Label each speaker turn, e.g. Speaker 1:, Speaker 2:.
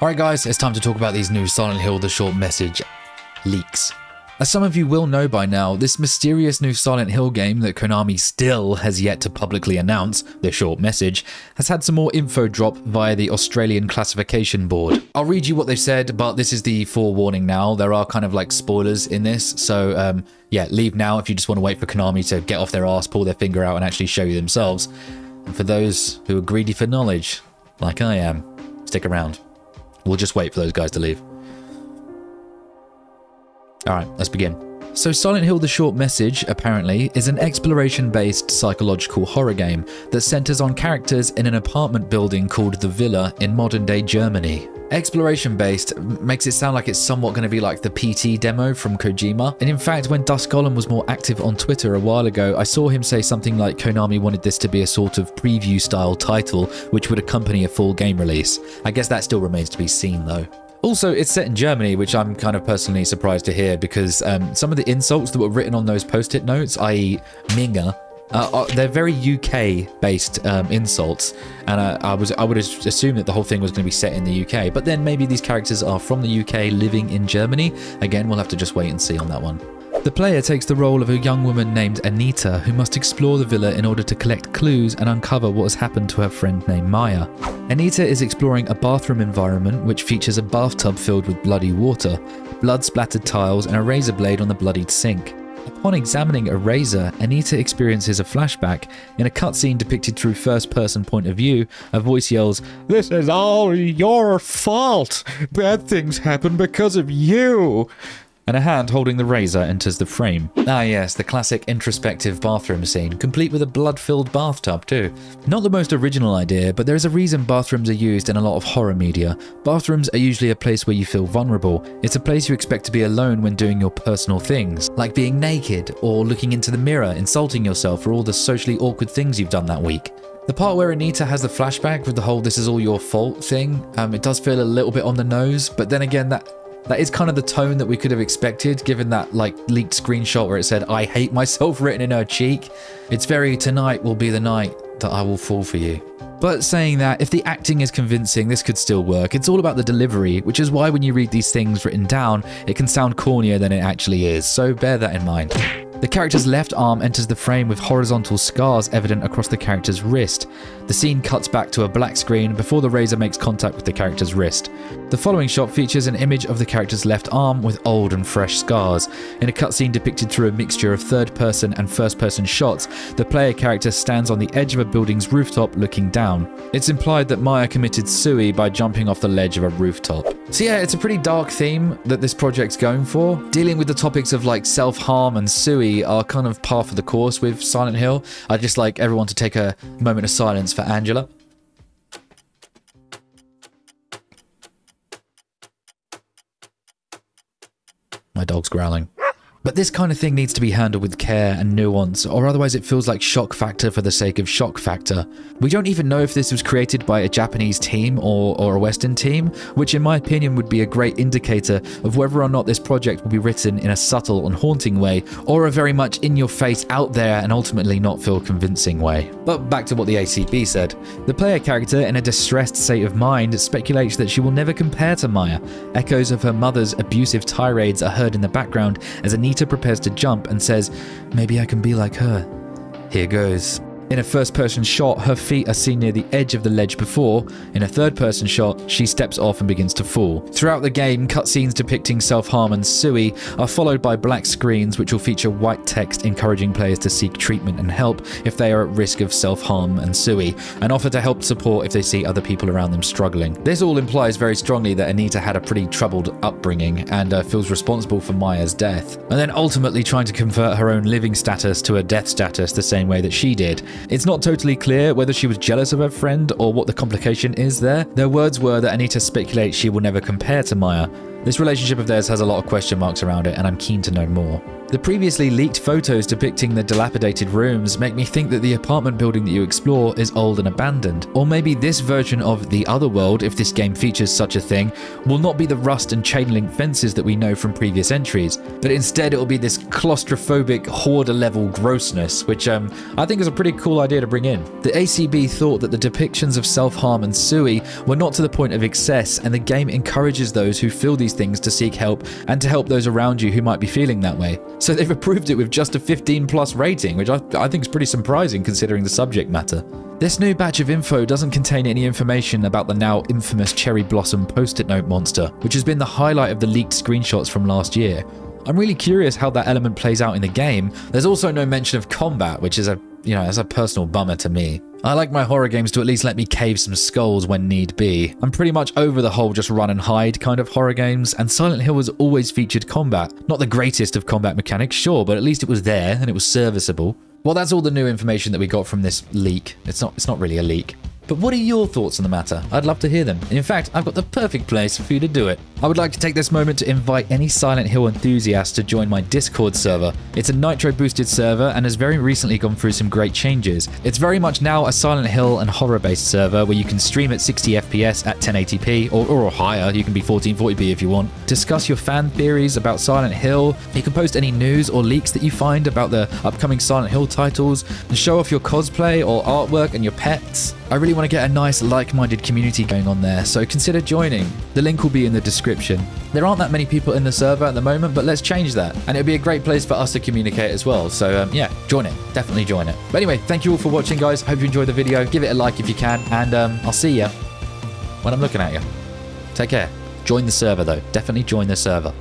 Speaker 1: Alright guys, it's time to talk about these new Silent Hill The Short Message leaks. As some of you will know by now, this mysterious new Silent Hill game that Konami still has yet to publicly announce, The Short Message, has had some more info drop via the Australian Classification Board. I'll read you what they've said, but this is the forewarning now. There are kind of like spoilers in this, so yeah, leave now if you just want to wait for Konami to get off their ass, pull their finger out and actually show you themselves. And for those who are greedy for knowledge, like I am, stick around. We'll just wait for those guys to leave. Alright, let's begin. So Silent Hill The Short Message, apparently, is an exploration-based psychological horror game that centers on characters in an apartment building called The Villa in modern-day Germany. Exploration-based makes it sound like it's somewhat going to be like the PT demo from Kojima. And in fact, when Dusk Golem was more active on Twitter a while ago, I saw him say something like Konami wanted this to be a sort of preview-style title, which would accompany a full game release. I guess that still remains to be seen, though. Also, it's set in Germany, which I'm kind of personally surprised to hear because some of the insults that were written on those post-it notes, i.e. Minga, they're very UK-based insults, and I would assume that the whole thing was going to be set in the UK, but then maybe these characters are from the UK living in Germany. Again, we'll have to just wait and see on that one. The player takes the role of a young woman named Anita who must explore the villa in order to collect clues and uncover what has happened to her friend named Maya. Anita is exploring a bathroom environment which features a bathtub filled with bloody water, blood-splattered tiles and a razor blade on the bloodied sink. Upon examining a razor, Anita experiences a flashback. In a cutscene depicted through first-person point of view, a voice yells, "This is all your fault! Bad things happen because of you!" And a hand holding the razor enters the frame. Ah yes, the classic introspective bathroom scene, complete with a blood-filled bathtub too. Not the most original idea, but there is a reason bathrooms are used in a lot of horror media. Bathrooms are usually a place where you feel vulnerable. It's a place you expect to be alone when doing your personal things, like being naked, or looking into the mirror, insulting yourself for all the socially awkward things you've done that week. The part where Anita has the flashback with the whole "this is all your fault" thing, it does feel a little bit on the nose, but then again, that is kind of the tone that we could have expected, given that like leaked screenshot where it said "I hate myself" written in her cheek. It's very "tonight will be the night that I will fall for you." But saying that, if the acting is convincing, this could still work. It's all about the delivery, which is why when you read these things written down, it can sound cornier than it actually is, so bear that in mind. The character's left arm enters the frame with horizontal scars evident across the character's wrist. The scene cuts back to a black screen before the razor makes contact with the character's wrist. The following shot features an image of the character's left arm with old and fresh scars. In a cutscene depicted through a mixture of third-person and first-person shots, the player character stands on the edge of a building's rooftop looking down. It's implied that Maya committed sui by jumping off the ledge of a rooftop. So yeah, it's a pretty dark theme that this project's going for. Dealing with the topics of like self-harm and sui are kind of par for the course with Silent Hill. I'd just like everyone to take a moment of silence for Angela. My dog's growling. But this kind of thing needs to be handled with care and nuance, or otherwise it feels like shock factor for the sake of shock factor. We don't even know if this was created by a Japanese team or a Western team, which in my opinion would be a great indicator of whether or not this project will be written in a subtle and haunting way, or a very much in-your-face, out there and ultimately not feel convincing way. But back to what the ACB said. The player character, in a distressed state of mind, speculates that she will never compare to Maya. Echoes of her mother's abusive tirades are heard in the background as Anita prepares to jump and says, "Maybe I can be like her. Here goes." In a first-person shot, her feet are seen near the edge of the ledge before. In a third-person shot, she steps off and begins to fall. Throughout the game, cutscenes depicting self-harm and sui are followed by black screens which will feature white text encouraging players to seek treatment and help if they are at risk of self-harm and sui, and offer to help support if they see other people around them struggling. This all implies very strongly that Anita had a pretty troubled upbringing and feels responsible for Maya's death, and then ultimately trying to convert her own living status to a death status the same way that she did. It's not totally clear whether she was jealous of her friend or what the complication is there. Their words were that Anita speculates she will never compare to Maya. This relationship of theirs has a lot of question marks around it, and I'm keen to know more. The previously leaked photos depicting the dilapidated rooms make me think that the apartment building that you explore is old and abandoned. Or maybe this version of the other world, if this game features such a thing, will not be the rust and chain link fences that we know from previous entries, but instead it will be this claustrophobic hoarder level grossness, which I think is a pretty cool idea to bring in. The ACB thought that the depictions of self-harm and sui were not to the point of excess, and the game encourages those who feel these things to seek help and to help those around you who might be feeling that way. So they've approved it with just a 15+ rating, which I think is pretty surprising considering the subject matter. This new batch of info doesn't contain any information about the now infamous cherry blossom post-it note monster, which has been the highlight of the leaked screenshots from last year. I'm really curious how that element plays out in the game. There's also no mention of combat, which is that's a personal bummer to me. I like my horror games to at least let me cave some skulls when need be. I'm pretty much over the whole just run and hide kind of horror games, and Silent Hill has always featured combat. Not the greatest of combat mechanics, sure, but at least it was there and it was serviceable. Well, that's all the new information that we got from this leak. It's not really a leak. But what are your thoughts on the matter? I'd love to hear them. In fact, I've got the perfect place for you to do it. I would like to take this moment to invite any Silent Hill enthusiasts to join my Discord server. It's a Nitro boosted server and has very recently gone through some great changes. It's very much now a Silent Hill and horror based server where you can stream at 60 FPS at 1080p or higher. You can be 1440p if you want. Discuss your fan theories about Silent Hill. You can post any news or leaks that you find about the upcoming Silent Hill titles and show off your cosplay or artwork and your pets. I really want to get a nice like-minded community going on there, so consider joining. The link will be in the description. There aren't that many people in the server at the moment, but let's change that. And it'll be a great place for us to communicate as well. So yeah, join it. Definitely join it. But anyway, thank you all for watching, guys. Hope you enjoyed the video. Give it a like if you can, and I'll see you when I'm looking at you. Take care. Join the server, though. Definitely join the server.